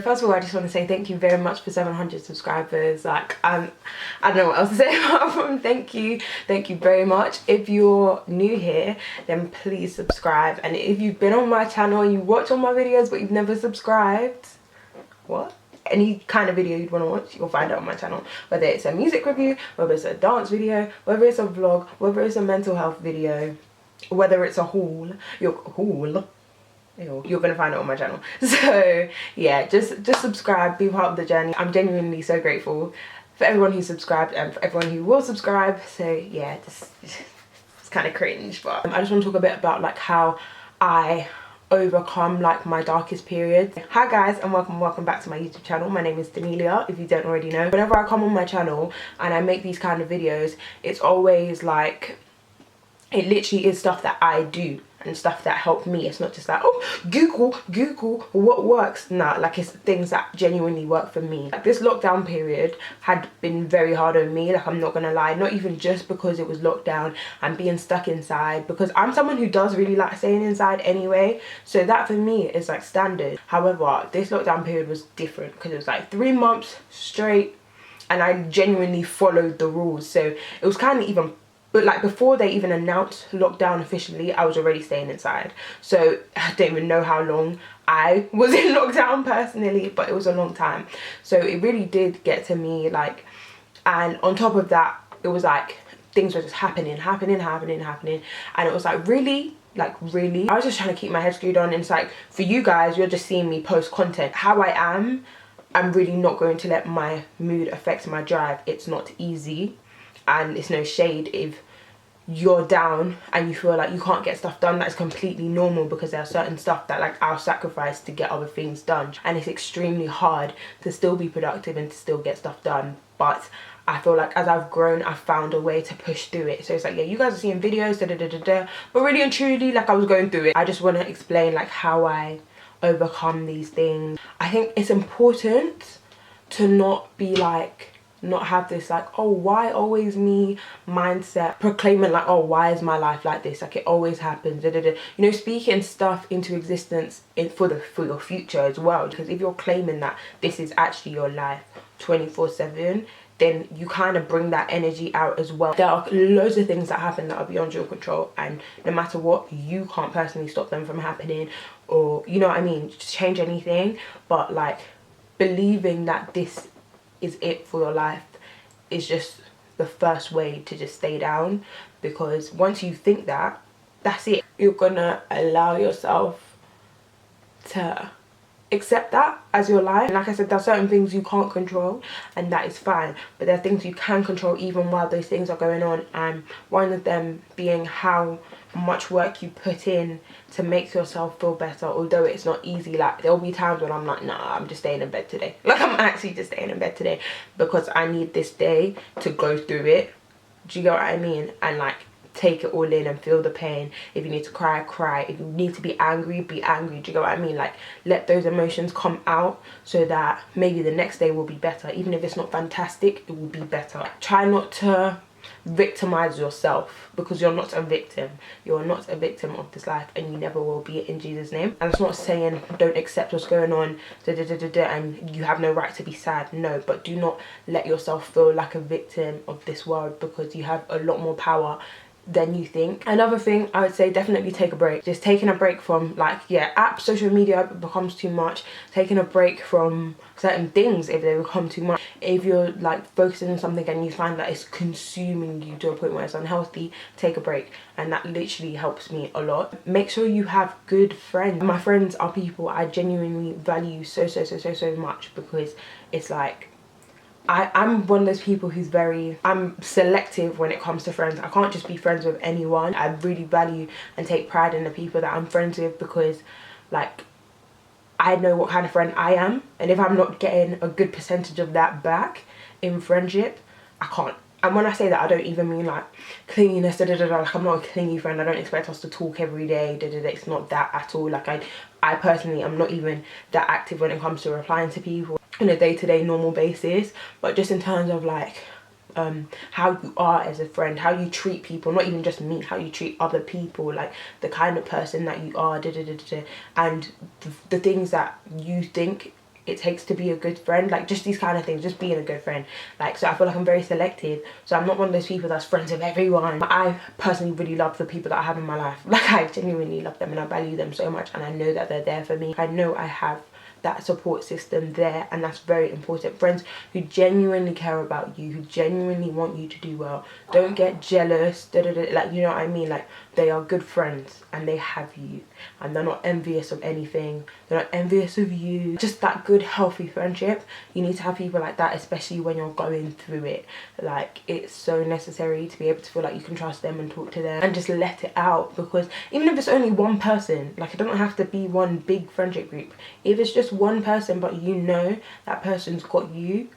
First of all, I just want to say thank you very much for 700 subscribers. Like, I don't know what else to say apart from thank you very much. If you're new here, then please subscribe, and if you've been on my channel and you watch all my videos but you've never subscribed, what? Any kind of video you'd want to watch, you'll find it on my channel. Whether it's a music review, whether it's a dance video, whether it's a vlog, whether it's a mental health video, whether it's a haul, you're gonna find it on my channel. So yeah, just subscribe, be part of the journey. I'm genuinely so grateful for everyone who subscribed and for everyone who will subscribe. So yeah, it's kind of cringe, but I just want to talk a bit about like how I overcome like my darkest period. Hi guys, and welcome back to my YouTube channel. My name is Danelia, if you don't already know. Whenever I come on my channel and I make these kind of videos, it's always like, it literally is stuff that I do and stuff that help me. It's not just like, oh, Google what works. Nah, like it's things that genuinely work for me. Like this lockdown period had been very hard on me, like I'm not gonna lie. Not even just because it was lockdown and being stuck inside, because I'm someone who does really like staying inside anyway, so that for me is like standard. However, this lockdown period was different because it was like 3 months straight and I genuinely followed the rules. So it was kind of even, but like before they even announced lockdown officially, I was already staying inside. So I don't even know how long I was in lockdown personally, but it was a long time. So it really did get to me, like, and on top of that, it was like things were just happening. And it was like, really? Like, really? I was just trying to keep my head screwed on. And it's like, for you guys, you're just seeing me post content. How I am, I'm really not going to let my mood affect my drive. It's not easy. And it's no shade if you're down and you feel like you can't get stuff done. That's completely normal, because there are certain stuff that like I'll sacrifice to get other things done, and it's extremely hard to still be productive and to still get stuff done. But I feel like as I've grown, I've found a way to push through it. So it's like, yeah, you guys are seeing videos, but really and truly, like, I was going through it. I just want to explain like how I overcome these things. I think it's important to not be like, not have this like, oh, why always me mindset, proclaiming like, oh, why is my life like this, like it always happens, you know, speaking stuff into existence for your future as well. Because if you're claiming that this is actually your life 24/7, then you kind of bring that energy out as well. There are loads of things that happen that are beyond your control, and no matter what, you can't personally stop them from happening, or, you know what I mean, change anything. But like, believing that this is it for your life is just the first way to just stay down, because once you think that, that's it. You're gonna allow yourself to accept that as your life. And like I said, there are certain things you can't control, and that is fine, but there are things you can control even while those things are going on, and one of them being how much work you put in to make yourself feel better. Although it's not easy, like there'll be times when I'm like, nah, I'm just staying in bed today. Like, I'm actually just staying in bed today because I need this day to go through it. Do you get what I mean? And like, take it all in and feel the pain. If you need to cry, cry. If you need to be angry, be angry. Do you get what I mean? Like, let those emotions come out so that maybe the next day will be better. Even if it's not fantastic, it will be better. Try not to victimize yourself, because you're not a victim. You're not a victim of this life, and you never will be, in Jesus' name. And it's not saying don't accept what's going on and you have no right to be sad. No, but do not let yourself feel like a victim of this world, because you have a lot more power than you think. Another thing, I would say, definitely take a break. Just taking a break from, like, yeah, social media becomes too much. Taking a break from certain things if they become too much. If you're like focusing on something and you find that it's consuming you to a point where it's unhealthy, take a break. And that literally helps me a lot. Make sure you have good friends. My friends are people I genuinely value so much, because it's like, I'm one of those people who's I'm selective when it comes to friends. I can't just be friends with anyone. I really value and take pride in the people that I'm friends with, because like, I know what kind of friend I am, and if I'm not getting a good percentage of that back in friendship, I can't. And when I say that, I don't even mean like clinginess, like I'm not a clingy friend. I don't expect us to talk every day, it's not that at all. Like, I personally am not even that active when it comes to replying to people on a day-to-day normal basis. But just in terms of like how you are as a friend, how you treat people, not even just me, how you treat other people, like the kind of person that you are, and the things that you think it takes to be a good friend, like just these kind of things, just being a good friend. Like, so I feel like I'm very selective, so I'm not one of those people that's friends with everyone. I personally really love the people that I have in my life. Like, I genuinely love them and I value them so much, and I know that they're there for me. I know I have that support system there, and that's very important. Friends who genuinely care about you, who genuinely want you to do well, don't get jealous, like, you know what I mean? Like, they are good friends and they have you, and they're not envious of anything, they're not envious of you. Just that good healthy friendship. You need to have people like that, especially when you're going through it. Like, it's so necessary to be able to feel like you can trust them and talk to them and just let it out, because even if it's only one person, like, it doesn't have to be one big friendship group. If it's just one person but you know that person's got you,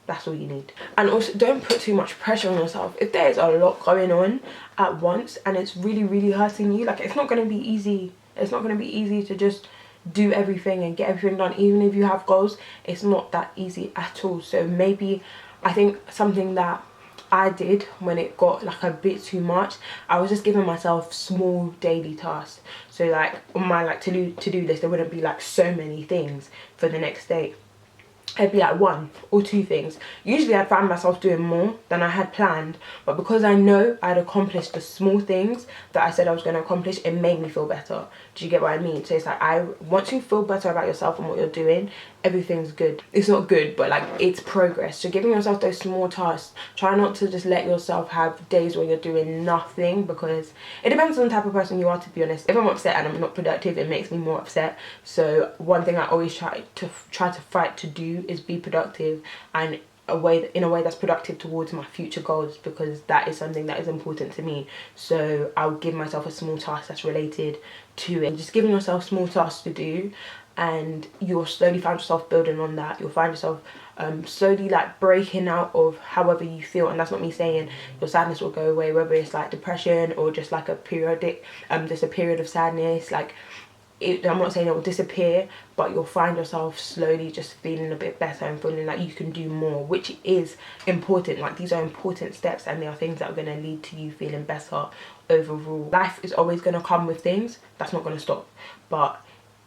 that's all you need. And also, don't put too much pressure on yourself. If there's a lot going on at once and it's really hurting you, like, it's not going to be easy. It's not going to be easy to just do everything and get everything done. Even if you have goals, it's not that easy at all. So maybe, I think something that I did when it got like a bit too much, I was just giving myself small daily tasks. So like on my like to-do list, there wouldn't be like so many things for the next day. It'd be like 1 or 2 things. Usually I'd find myself doing more than I had planned, but because I know I'd accomplished the small things that I said I was going to accomplish, it made me feel better. Do you get what I mean? So it's like, once you feel better about yourself and what you're doing, everything's good. It's not good, but like, it's progress. So giving yourself those small tasks, try not to just let yourself have days where you're doing nothing, because it depends on the type of person you are, to be honest. If I'm upset and I'm not productive, it makes me more upset. So one thing I always try to fight to do is be productive, and in a way that's productive towards my future goals, because that is something that is important to me. So I'll give myself a small task that's related to it. Just giving yourself small tasks to do, and you'll slowly find yourself building on that. You'll find yourself slowly like breaking out of however you feel. And that's not me saying your sadness will go away, whether it's like depression or just like a periodic just a period of sadness. Like, I'm not saying it will disappear, but you'll find yourself slowly just feeling a bit better and feeling like you can do more, which is important. Like, these are important steps, and they are things that are going to lead to you feeling better overall. Life is always going to come with things, that's not going to stop, but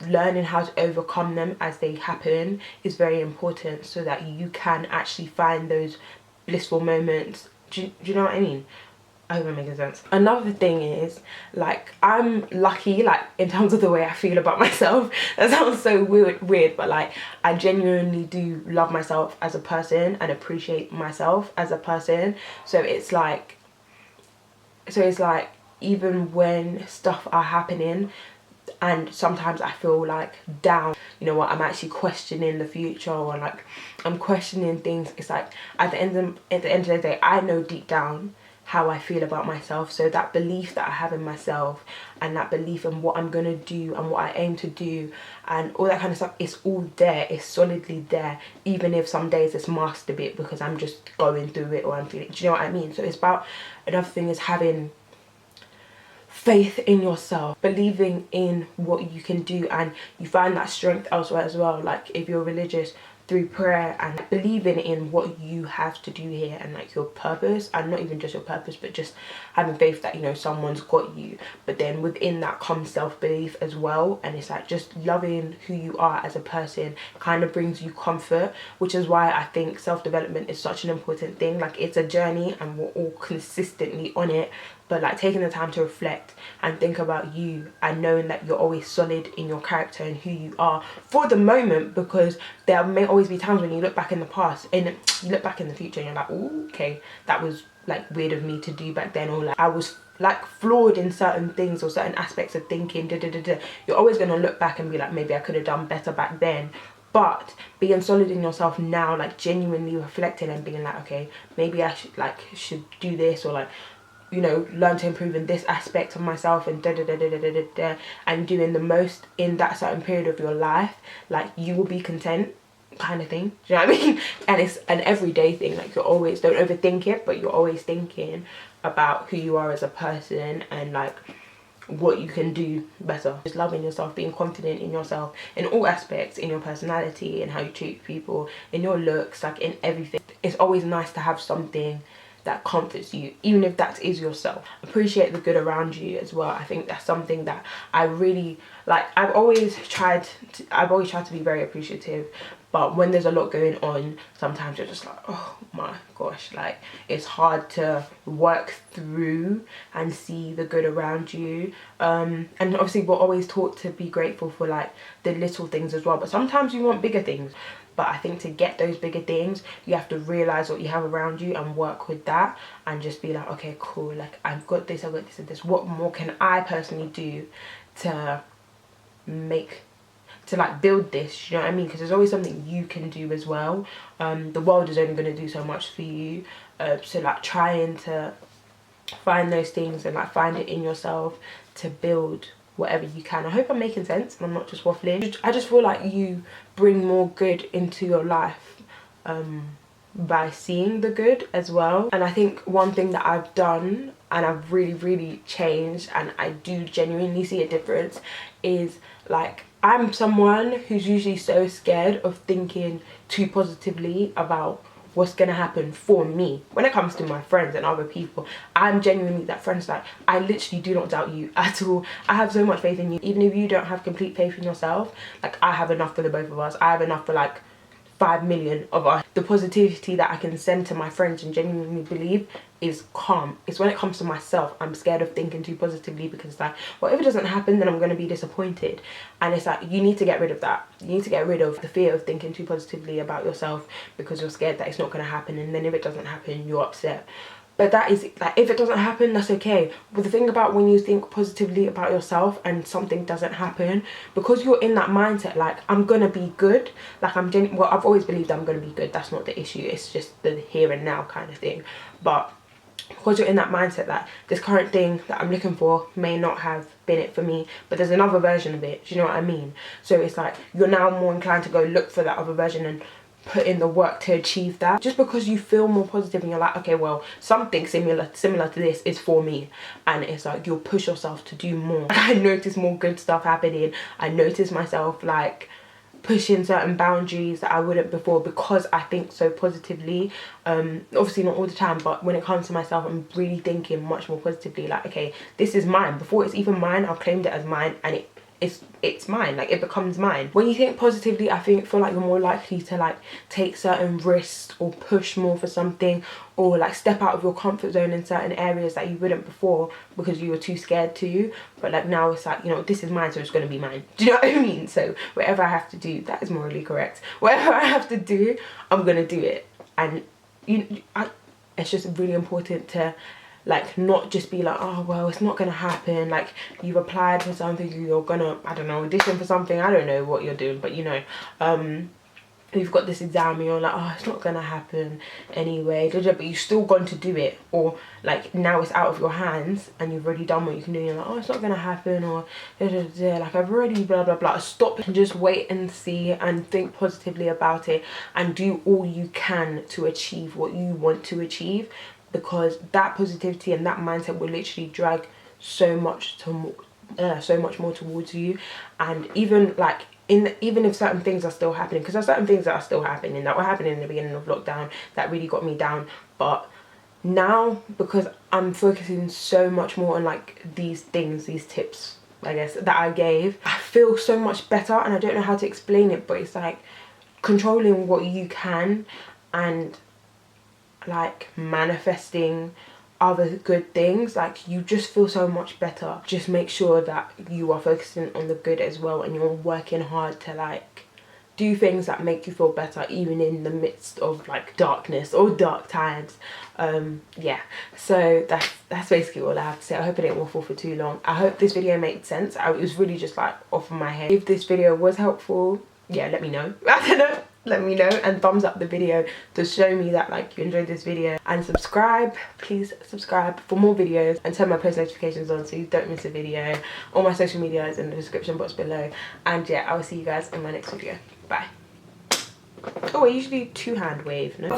learning how to overcome them as they happen is very important, so that you can actually find those blissful moments. Do you know what I mean? I hope I'm making sense. Another thing is, like, I'm lucky, like, in terms of the way I feel about myself. That sounds so weird, but like, I genuinely do love myself as a person and appreciate myself as a person. So it's like even when stuff are happening and sometimes I feel like down, you know what, I'm actually questioning the future, or like I'm questioning things, it's like at the end of the day, I know deep down how I feel about myself. So that belief that I have in myself, and that belief in what I'm gonna do and what I aim to do and all that kind of stuff, it's all there, it's solidly there, even if some days it's masked a bit because I'm just going through it, or I'm feeling, do you know what I mean? So it's about, another thing is having faith in yourself, believing in what you can do, and you find that strength elsewhere as well. Like, if you're religious, through prayer and believing in what you have to do here, and like your purpose, and not even just your purpose, but just having faith that, you know, someone's got you. But then within that comes self-belief as well, and it's like just loving who you are as a person kind of brings you comfort, which is why I think self-development is such an important thing. Like, it's a journey and we're all consistently on it, but like taking the time to reflect and think about you, and knowing that you're always solid in your character and who you are for the moment, because there may always be times when you look back in the past and you look back in the future and you're like, oh, okay, that was like weird of me to do back then, or like I was like flawed in certain things or certain aspects of thinking, You're always going to look back and be like, maybe I could have done better back then. But being solid in yourself now, like genuinely reflecting and being like, okay, maybe I should do this, or like, you know, learn to improve in this aspect of myself, and and doing the most in that certain period of your life, like you will be content, kind of thing. Do you know what I mean? And it's an everyday thing. Like, you're always, don't overthink it, but you're always thinking about who you are as a person and like what you can do better. Just loving yourself, being confident in yourself in all aspects, in your personality and how you treat people, in your looks, like in everything. It's always nice to have something that comforts you, even if that is yourself. Appreciate the good around you as well. I think that's something that I really like. I've always tried to be very appreciative, But when there's a lot going on, sometimes you're just like, oh my gosh, like it's hard to work through and see the good around you. And obviously we're always taught to be grateful for like the little things as well, but sometimes you want bigger things. But I think to get those bigger things, you have to realize what you have around you and work with that, and just be like, okay, cool, like I've got this and this. What more can I personally do to like build this, you know what I mean? Because there's always something you can do as well. The world is only going to do so much for you, so like trying to find those things and like find it in yourself to build whatever you can. I hope I'm making sense and I'm not just waffling. I just feel like you bring more good into your life by seeing the good as well. And I think one thing that I've done and I've really changed, and I do genuinely see a difference, is like I'm someone who's usually so scared of thinking too positively about what's gonna happen for me. When it comes to my friends and other people, I'm genuinely that friend's like, I literally do not doubt you at all. I have so much faith in you. Even if you don't have complete faith in yourself, like I have enough for the both of us. I have enough for like 5 million of us. The positivity that I can send to my friends and genuinely believe is calm. It's when it comes to myself, I'm scared of thinking too positively, because it's like, well, if it doesn't happen, then I'm going to be disappointed. And it's like, you need to get rid of that. You need to get rid of the fear of thinking too positively about yourself, because you're scared that it's not going to happen, and then if it doesn't happen, you're upset. But that is like, if it doesn't happen, that's okay. But the thing about when you think positively about yourself and something doesn't happen, because you're in that mindset like, I'm gonna be good, like well, I've always believed I'm gonna be good, that's not the issue, it's just the here and now kind of thing. But because you're in that mindset that this current thing that I'm looking for may not have been it for me, but there's another version of it, do you know what I mean? So it's like, you're now more inclined to go look for that other version and put in the work to achieve that, just because you feel more positive and you're like, okay, well, something similar to this is for me. And it's like, you'll push yourself to do more. I notice more good stuff happening. I notice myself like pushing certain boundaries that I wouldn't before, because I think so positively. Obviously not all the time, but when it comes to myself, I'm really thinking much more positively, like, okay, this is mine. Before it's even mine, I've claimed it as mine, and it's mine, like it becomes mine. When you think positively, I feel like you're more likely to like take certain risks or push more for something, or like step out of your comfort zone in certain areas that you wouldn't before because you were too scared to. But like now it's like, you know, this is mine, so it's going to be mine. Do you know what I mean? So whatever I have to do, that is morally correct, whatever I have to do, I'm gonna do it. And it's just really important to like not just be like, oh well, it's not gonna happen. Like, you've applied for something, you're gonna, I don't know, audition for something, I don't know what you're doing, but you know, you've got this exam and you're like, oh, it's not gonna happen anyway, but you've still gone to do it. Or like, now it's out of your hands and you've already done what you can do, and you're like, oh, it's not gonna happen, or like, I've already blah blah blah. Stop and just wait and see, and think positively about it, and do all you can to achieve what you want to achieve, because that positivity and that mindset will literally drag so much more towards you. And even like, even if certain things are still happening, because there's certain things that are still happening, that were happening in the beginning of lockdown, that really got me down. But now, because I'm focusing so much more on like these things, these tips, I guess, that I gave, I feel so much better. And I don't know how to explain it, but it's like controlling what you can, and like manifesting other good things. Like, you just feel so much better. Just make sure that you are focusing on the good as well, and you're working hard to like do things that make you feel better, even in the midst of like darkness or dark times. Yeah, so that's basically all I have to say. I hope I didn't waffle for too long. I hope this video made sense. It was really just like off of my head. If this video was helpful, yeah, let me know. I don't know, let me know, and thumbs up the video to show me that like you enjoyed this video. And subscribe, please subscribe for more videos, and turn my post notifications on so you don't miss a video. All my social media is in the description box below. And yeah, I will see you guys in my next video. Bye. Oh, I usually two-hand wave, no?